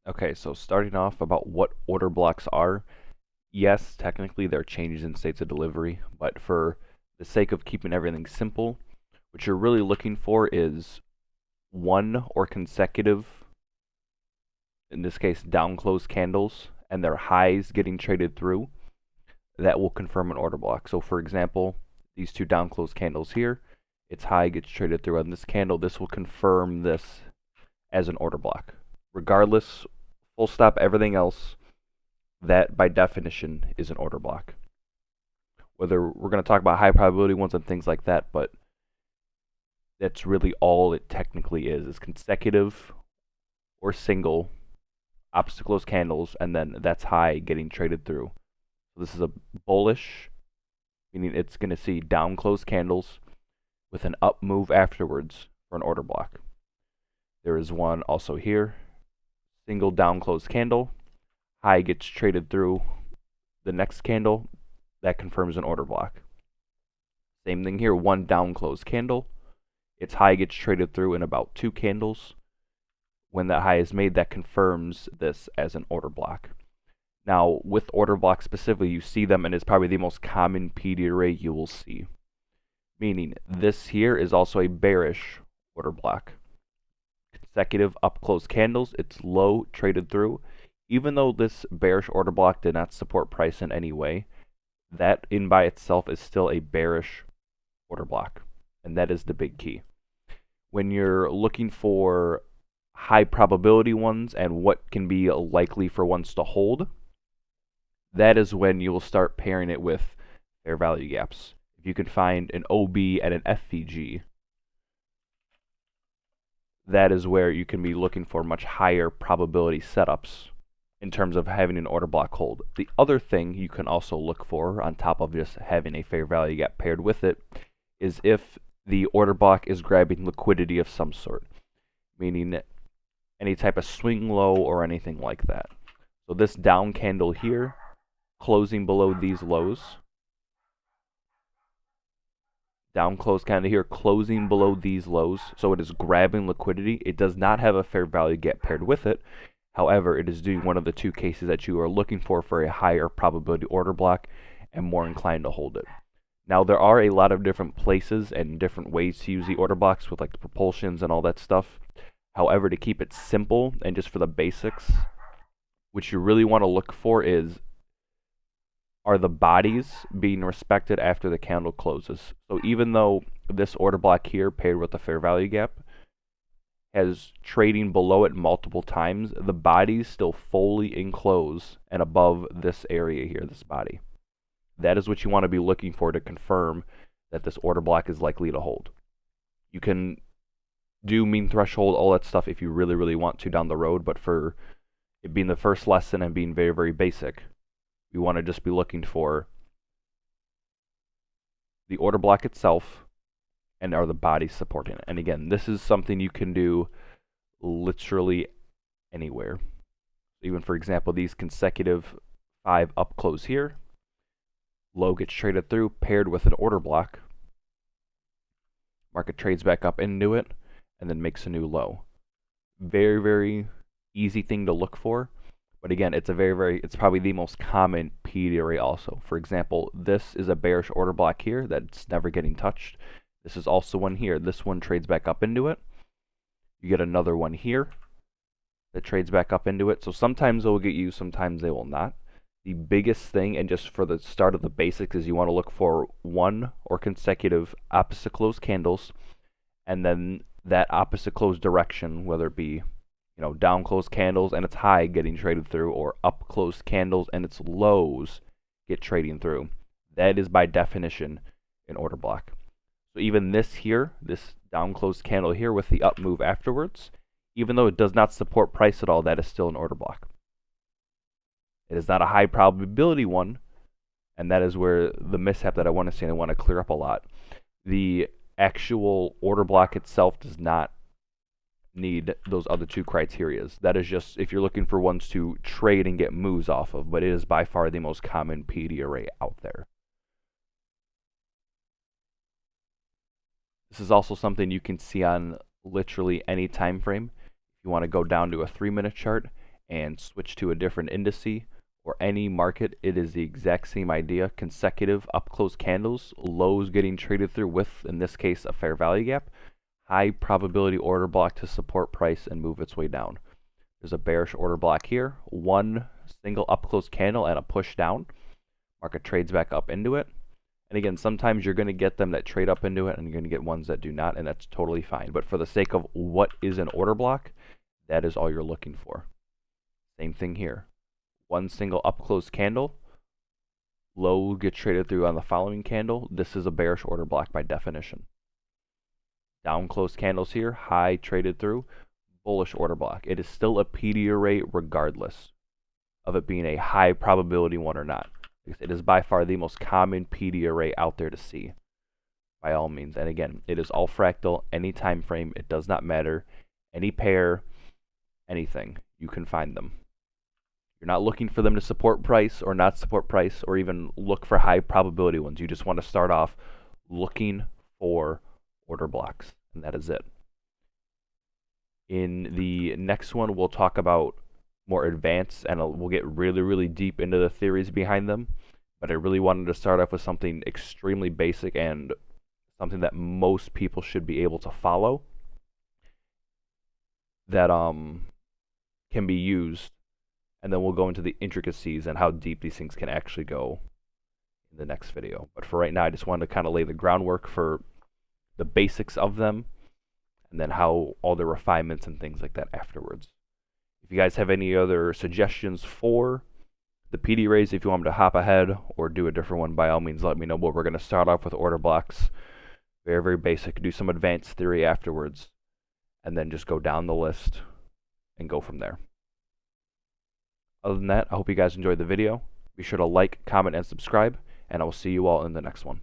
Okay, so starting off about what order blocks are. Yes, technically they're changes in states of delivery, but for the sake of keeping everything simple, what you're really looking for is one or consecutive, in this case, down close candles, and their highs getting traded through. That will confirm an order block. So for example, these two down close candles here, its high gets traded through on this candle. This will confirm this as an order block. Regardless, full stop, everything else, that by definition is an order block. Whether we're going to talk about high probability ones and things like that, but that's really all it technically is consecutive or single opposite close candles, and then that's high getting traded through. So this is a bullish, meaning it's going to see down close candles with an up move afterwards for an order block. There is one also here, single down close candle, high gets traded through the next candle, that confirms an order block. Same thing here, one down close candle, its high gets traded through in about 2 candles. When that high is made, that confirms this as an order block. Now, with order blocks specifically, you see them, and it's probably the most common PD array you will see. Meaning, this here is also a bearish order block. Consecutive up close candles, it's low traded through. Even though this bearish order block did not support price in any way, that in by itself is still a bearish order block. And that is the big key. When you're looking for high probability ones and what can be likely for ones to hold, that is when you will start pairing it with fair value gaps. If you can find an OB and an FVG, that is where you can be looking for much higher probability setups in terms of having an order block hold. The other thing you can also look for, on top of just having a fair value gap paired with it, is if the order block is grabbing liquidity of some sort, meaning any type of swing low or anything like that. So this down candle here, closing below these lows, down close candle here, closing below these lows, so it is grabbing liquidity. It does not have a fair value gap paired with it. However, it is doing one of the two cases that you are looking for a higher probability order block and more inclined to hold it. Now, there are a lot of different places and different ways to use the order blocks with like the propulsions and all that stuff. However, to keep it simple and just for the basics, what you really want to look for is, are the bodies being respected after the candle closes? So even though this order block here paired with the fair value gap has trading below it multiple times, the bodies still fully enclose and above this area here, this body. That is what you want to be looking for to confirm that this order block is likely to hold. You can do mean threshold, all that stuff if you really, really want to down the road, but for it being the first lesson and being very, very basic, we want to just be looking for the order block itself and are the bodies supporting it. And again, this is something you can do literally anywhere. Even for example, these consecutive 5 up close here, low gets traded through paired with an order block, market trades back up into it and then makes a new low. Very, very easy thing to look for. But again, it's probably the most common PD array also. For example, this is a bearish order block here that's never getting touched. This is also one here. This one trades back up into it. You get another one here that trades back up into it. So sometimes they'll get you, sometimes they will not. The biggest thing, and just for the start of the basics, is you want to look for one or consecutive opposite close candles, and then that opposite close direction, whether it be down close candles and its high getting traded through, or up close candles and its lows get trading through. That is by definition an order block. So even this here, this down close candle here with the up move afterwards, even though it does not support price at all, that is still an order block. It is not a high probability one, and that is where the mishap that I want to see and I want to clear up a lot. The actual order block itself does not need those other two criterias. That is just if you're looking for ones to trade and get moves off of, but it is by far the most common PD array out there. This is also something you can see on literally any time frame. If you want to go down to a 3-minute chart and switch to a different indice or any market, it is the exact same idea. Consecutive up-close candles, lows getting traded through with, in this case, a fair value gap, high probability order block to support price and move its way down. There's a bearish order block here, one single up-close candle and a push down. Market trades back up into it. And again, sometimes you're going to get them that trade up into it, and you're going to get ones that do not, and that's totally fine. But for the sake of what is an order block, that is all you're looking for. Same thing here. One single up-close candle, low gets traded through on the following candle. This is a bearish order block by definition. Down close candles here, high traded through, bullish order block. It is still a PD array regardless of it being a high probability one or not. It is by far the most common PD array out there to see, by all means. And again, it is all fractal, any time frame, it does not matter. Any pair, anything, you can find them. You're not looking for them to support price or not support price or even look for high probability ones. You just want to start off looking for order blocks, and that is it. In the next one, we'll talk about more advanced, and we'll get really, really deep into the theories behind them. But I really wanted to start off with something extremely basic and something that most people should be able to follow that can be used. And then we'll go into the intricacies and how deep these things can actually go in the next video. But for right now, I just wanted to kind of lay the groundwork for the basics of them, and then how all the refinements and things like that afterwards. If you guys have any other suggestions for the PD arrays, if you want me to hop ahead or do a different one, by all means let me know. But we're going to start off with order blocks, very, very basic, do some advanced theory afterwards, and then just go down the list and go from there. Other than that, I hope you guys enjoyed the video. Be sure to like, comment, and subscribe, and I will see you all in the next one.